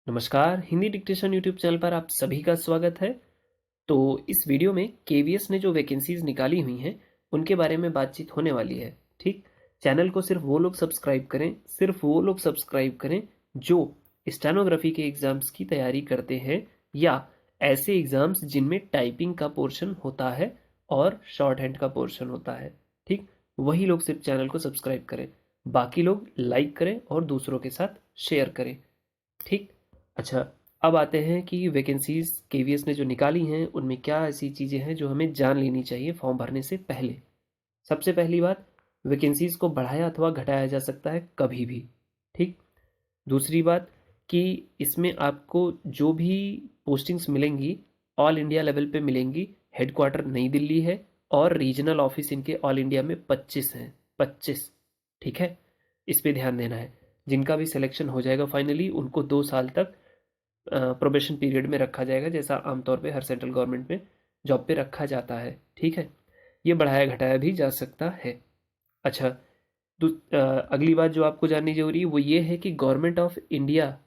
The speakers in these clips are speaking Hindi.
नमस्कार, हिंदी डिक्टेशन यूट्यूब चैनल पर आप सभी का स्वागत है। तो इस वीडियो में केवीएस ने जो वैकेंसीज निकाली हुई हैं उनके बारे में बातचीत होने वाली है। ठीक, चैनल को सिर्फ वो लोग सब्सक्राइब करें जो स्टेनोग्राफी के एग्ज़ाम्स की तैयारी करते हैं या ऐसे एग्ज़ाम्स जिनमें टाइपिंग का पोर्शन होता है और शॉर्ट हैंड का पोर्शन होता है। ठीक, वही लोग सिर्फ चैनल को सब्सक्राइब करें, बाकी लोग लाइक करें और दूसरों के साथ शेयर करें। ठीक, अच्छा, अब आते हैं कि वैकेंसीज केवीएस ने जो निकाली हैं उनमें क्या ऐसी चीज़ें हैं जो हमें जान लेनी चाहिए फॉर्म भरने से पहले। सबसे पहली बात, वैकेंसीज को बढ़ाया अथवा घटाया जा सकता है कभी भी। ठीक, दूसरी बात कि इसमें आपको जो भी पोस्टिंग्स मिलेंगी ऑल इंडिया लेवल पे मिलेंगी। हेडक्वार्टर नई दिल्ली है और रीजनल ऑफिस इनके ऑल इंडिया में 25 हैं। 25, ठीक है, इस पे ध्यान देना है। जिनका भी सिलेक्शन हो जाएगा फाइनली उनको 2 साल तक प्रोबेशन पीरियड में रखा जाएगा, जैसा आमतौर पे हर सेंट्रल गवर्नमेंट में जॉब पे रखा जाता है। ठीक है, ये बढ़ाया घटाया भी जा सकता है। अच्छा, अगली बात जो आपको जाननी जरूरी है वो ये है कि गवर्नमेंट ऑफ इंडिया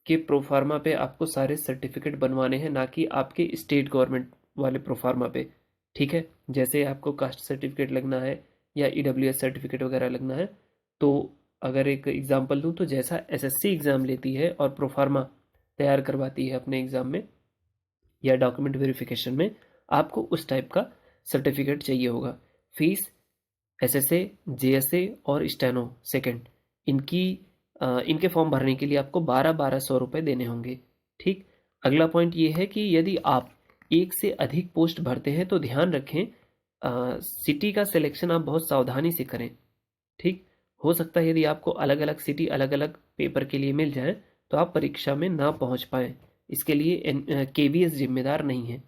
के प्रोफार्मा पे आपको सारे सर्टिफिकेट बनवाने हैं, ना कि आपके स्टेट गवर्नमेंट वाले प्रोफार्मा पे। ठीक है, जैसे आपको कास्ट सर्टिफिकेट लगना है या ईडब्ल्यूएस सर्टिफिकेट वगैरह लगना है। तो अगर एक एग्जांपल दूं तो जैसा एसएससी एग्ज़ाम लेती है और प्रोफार्मा तैयार करवाती है अपने एग्ज़ाम में या डॉक्यूमेंट वेरिफिकेशन में, आपको उस टाइप का सर्टिफिकेट चाहिए होगा। फीस एसएसए, जेएसए और स्टेनो सेकंड, इनकी इनके फॉर्म भरने के लिए आपको 1200 रुपये देने होंगे। ठीक, अगला पॉइंट ये है कि यदि आप एक से अधिक पोस्ट भरते हैं तो ध्यान रखें, सिटी का सिलेक्शन आप बहुत सावधानी से करें। ठीक, हो सकता है यदि आपको अलग अलग सिटी अलग अलग पेपर के लिए मिल जाए तो आप परीक्षा में ना पहुंच पाएँ। इसके लिए केवीएस जिम्मेदार नहीं है।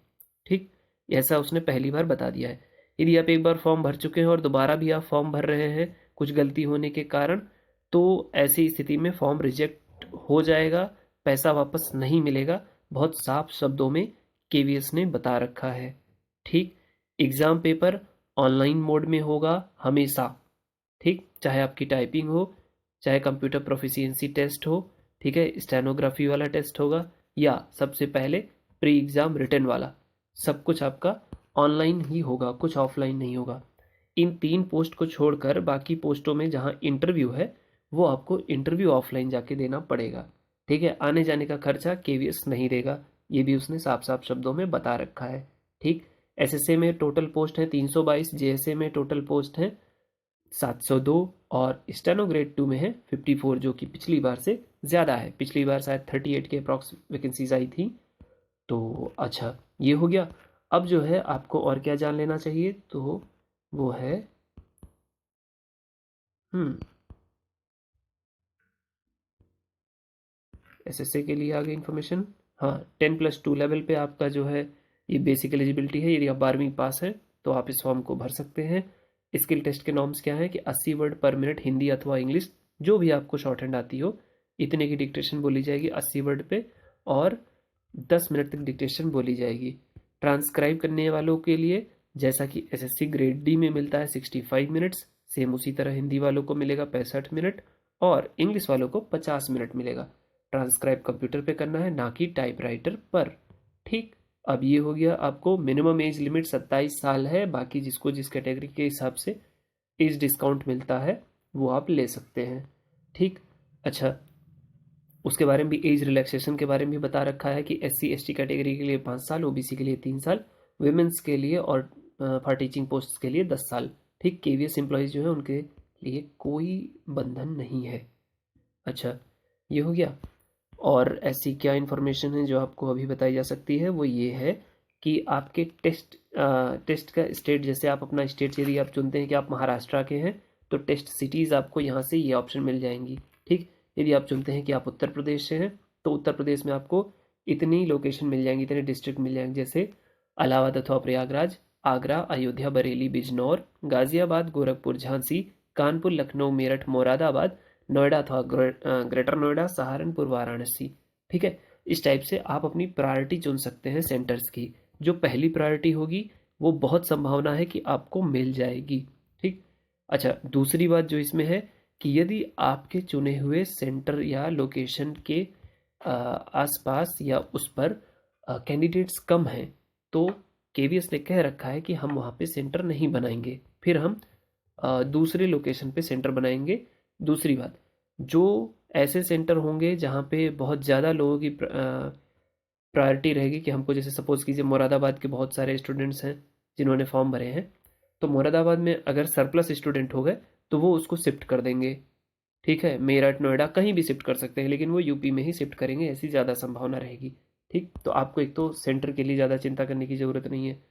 ठीक, ऐसा उसने पहली बार बता दिया है। यदि आप एक बार फॉर्म भर चुके हैं और दोबारा भी आप फॉर्म भर रहे हैं कुछ गलती होने के कारण, तो ऐसी स्थिति में फॉर्म रिजेक्ट हो जाएगा, पैसा वापस नहीं मिलेगा। बहुत साफ शब्दों में केवीएस ने बता रखा है। ठीक, एग्ज़ाम पेपर ऑनलाइन मोड में होगा हमेशा। ठीक, चाहे आपकी टाइपिंग हो, चाहे कंप्यूटर प्रोफिशिएंसी टेस्ट हो, ठीक है, स्टेनोग्राफी वाला टेस्ट होगा या सबसे पहले प्री एग्ज़ाम रिटन वाला, सब कुछ आपका ऑनलाइन ही होगा, कुछ ऑफलाइन नहीं होगा। इन 3 पोस्ट को छोड़कर बाकी पोस्टों में जहाँ इंटरव्यू है वो आपको इंटरव्यू ऑफलाइन जाके देना पड़ेगा। ठीक है, आने जाने का खर्चा केवीएस नहीं देगा, ये भी उसने साफ साफ शब्दों में बता रखा है। ठीक, एसएसए में टोटल पोस्ट है 322, जेएसए में टोटल पोस्ट है 702 और स्टेनो ग्रेड 2 में है 54, जो कि पिछली बार से ज़्यादा है। पिछली बार शायद 38 के अप्रॉक्स वैकेंसीज आई थी। तो अच्छा, ये हो गया। अब जो है आपको और क्या जान लेना चाहिए, तो वो है एसएसए के लिए आगे इन्फॉर्मेशन। हाँ, 10+2 लेवल पे आपका जो है ये बेसिक एलिजिबिलिटी है। यदि आप 12वीं पास हैं तो आप इस फॉर्म को भर सकते हैं। स्किल टेस्ट के नॉर्म्स क्या हैं कि 80 वर्ड पर मिनट हिंदी अथवा इंग्लिश, जो भी आपको शॉर्ट हैंड आती हो, इतने की डिक्टेशन बोली जाएगी 80 वर्ड पे और 10 मिनट तक डिक्टेशन बोली जाएगी। ट्रांसक्राइब करने वालों के लिए जैसा कि एसएससी ग्रेड डी में मिलता है 65 मिनट्स, सेम उसी तरह हिंदी वालों को मिलेगा 65 मिनट और इंग्लिश वालों को 50 मिनट मिलेगा। ट्रांसक्राइब कंप्यूटर पे करना है, ना कि टाइपराइटर पर। ठीक, अब ये हो गया। आपको मिनिमम एज लिमिट 27 साल है, बाकी जिसको जिस कैटेगरी के हिसाब से एज डिस्काउंट मिलता है वो आप ले सकते हैं। ठीक, अच्छा, उसके बारे में भी एज रिलैक्सेशन के बारे में भी बता रखा है कि SC ST कैटेगरी के लिए 5 साल, ओबीसी के लिए 3 साल, वुमेन्स के लिए और फॉर टीचिंग पोस्ट के लिए 10 साल। ठीक, केवीएस एम्प्लॉयज़ जो है उनके लिए कोई बंधन नहीं है। अच्छा, ये हो गया। और ऐसी क्या इन्फॉर्मेशन है जो आपको अभी बताई जा सकती है, वो ये है कि आपके टेस्ट का स्टेट, जैसे आप अपना स्टेट यदि आप चुनते हैं कि आप महाराष्ट्र के हैं तो टेस्ट सिटीज़ आपको यहाँ से ये ऑप्शन मिल जाएंगी। ठीक, यदि आप चुनते हैं कि आप उत्तर प्रदेश से हैं तो उत्तर प्रदेश में आपको इतनी लोकेशन मिल जाएंगी, इतने डिस्ट्रिक्ट मिल जाएंगे, जैसे इलाहाबाद अथवा प्रयागराज, आगरा, अयोध्या, बरेली, बिजनौर, गाजियाबाद, गोरखपुर, झांसी, कानपुर, लखनऊ, मेरठ, मुरादाबाद, नोएडा अथवा ग्रेटर नोएडा, सहारनपुर, वाराणसी। ठीक है, इस टाइप से आप अपनी प्रायोरिटी चुन सकते हैं सेंटर्स की। जो पहली प्रायोरिटी होगी वो बहुत संभावना है कि आपको मिल जाएगी। ठीक, अच्छा, दूसरी बात जो इसमें है कि यदि आपके चुने हुए सेंटर या लोकेशन के आसपास या उस पर कैंडिडेट्स कम हैं तो केवीएस ने कह रखा है कि हम वहाँ पे सेंटर नहीं बनाएंगे, फिर हम दूसरे लोकेशन पे सेंटर बनाएंगे। दूसरी बात, जो ऐसे सेंटर होंगे जहाँ पे बहुत ज़्यादा लोगों की प्रायोरिटी रहेगी कि हमको, जैसे सपोज़ कीजिए मुरादाबाद के बहुत सारे स्टूडेंट्स हैं जिन्होंने फॉर्म भरे हैं, तो मुरादाबाद में अगर सरप्लस स्टूडेंट हो गए तो वो उसको शिफ्ट कर देंगे। ठीक है, मेरठ नोएडा कहीं भी शिफ्ट कर सकते हैं, लेकिन वो यूपी में ही शिफ्ट करेंगे, ऐसी ज़्यादा संभावना रहेगी। ठीक, तो आपको एक तो सेंटर के लिए ज़्यादा चिंता करने की ज़रूरत नहीं है।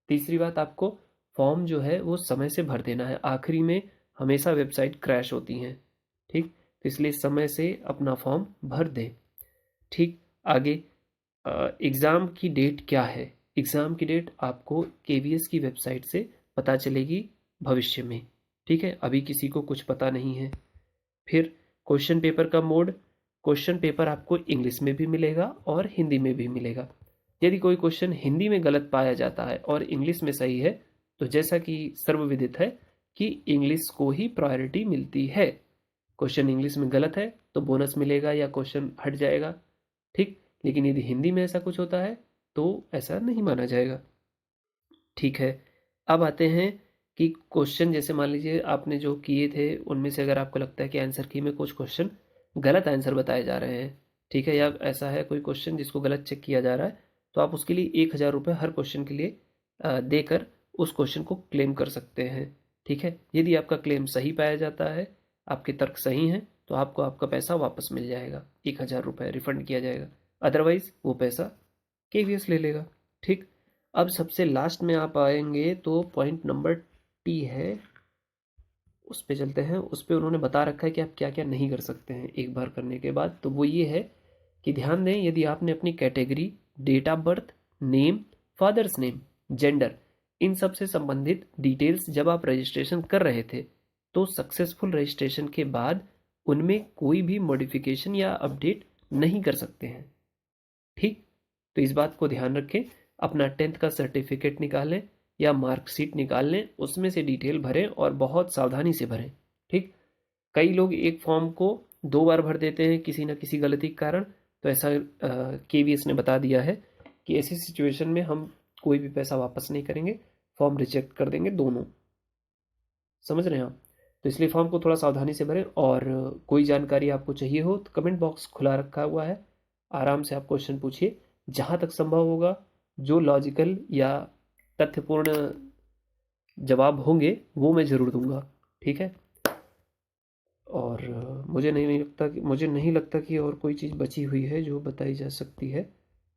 तीसरी बात, आपको फॉर्म जो है वो समय से भर देना है। आखिरी में हमेशा वेबसाइट क्रैश होती हैं। ठीक, तो इसलिए समय से अपना फॉर्म भर दें। ठीक, आगे एग्ज़ाम की डेट क्या है? एग्ज़ाम की डेट आपको केवीएस की वेबसाइट से पता चलेगी भविष्य में। ठीक है, अभी किसी को कुछ पता नहीं है। फिर क्वेश्चन पेपर का मोड, क्वेश्चन पेपर आपको इंग्लिश में भी मिलेगा और हिंदी में भी मिलेगा। यदि कोई क्वेश्चन हिंदी में गलत पाया जाता है और इंग्लिश में सही है, तो जैसा कि सर्वविदित है कि इंग्लिश को ही प्रायोरिटी मिलती है। क्वेश्चन इंग्लिश में गलत है तो बोनस मिलेगा या क्वेश्चन हट जाएगा। ठीक, लेकिन यदि हिंदी में ऐसा कुछ होता है तो ऐसा नहीं माना जाएगा। ठीक है, अब आते हैं कि क्वेश्चन, जैसे मान लीजिए आपने जो किए थे उनमें से अगर आपको लगता है कि आंसर की में कुछ क्वेश्चन गलत आंसर बताए जा रहे हैं, ठीक है, या ऐसा है कोई क्वेश्चन जिसको गलत चेक किया जा रहा है, तो आप उसके लिए 1,000 रुपये हर क्वेश्चन के लिए देकर उस क्वेश्चन को क्लेम कर सकते हैं। ठीक है, यदि आपका क्लेम सही पाया जाता है, आपके तर्क सही हैं, तो आपको आपका पैसा वापस मिल जाएगा, 1,000 रुपये रिफंड किया जाएगा। अदरवाइज वो पैसा केवीएस ले लेगा। ठीक, अब सबसे लास्ट में आप आएंगे तो पॉइंट नंबर टी है, उस पे चलते हैं। उस पे उन्होंने बता रखा है कि आप क्या क्या नहीं कर सकते हैं एक बार करने के बाद। तो वो ये है कि ध्यान दें, यदि आपने अपनी category, date of birth, name, father's name, gender, इन सब से संबंधित डिटेल्स जब आप रजिस्ट्रेशन कर रहे थे, तो सक्सेसफुल रजिस्ट्रेशन के बाद उनमें कोई भी मॉडिफिकेशन या अपडेट नहीं कर सकते हैं। ठीक, तो इस बात को ध्यान रखें। अपना 10th का सर्टिफिकेट निकालें या मार्कशीट निकाल लें, उसमें से डिटेल भरें और बहुत सावधानी से भरें। ठीक, कई लोग एक फॉर्म को 2 बार भर देते हैं किसी न किसी गलती के कारण, तो ऐसा केवीएस ने बता दिया है कि ऐसी सिचुएशन में हम कोई भी पैसा वापस नहीं करेंगे, फॉर्म रिजेक्ट कर देंगे दोनों। समझ रहे हैं आप? तो इसलिए फॉर्म को थोड़ा सावधानी से भरें, और कोई जानकारी आपको चाहिए हो तो कमेंट बॉक्स खुला रखा हुआ है, आराम से आप क्वेश्चन पूछिए। जहाँ तक संभव होगा, जो लॉजिकल या तथ्यपूर्ण जवाब होंगे वो मैं ज़रूर दूंगा। ठीक है, और मुझे नहीं लगता कि और कोई चीज़ बची हुई है जो बताई जा सकती है।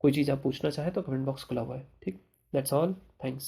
कोई चीज़ आप पूछना चाहें तो कमेंट बॉक्स खुला हुआ है। ठीक, दैट्स ऑल, थैंक्स।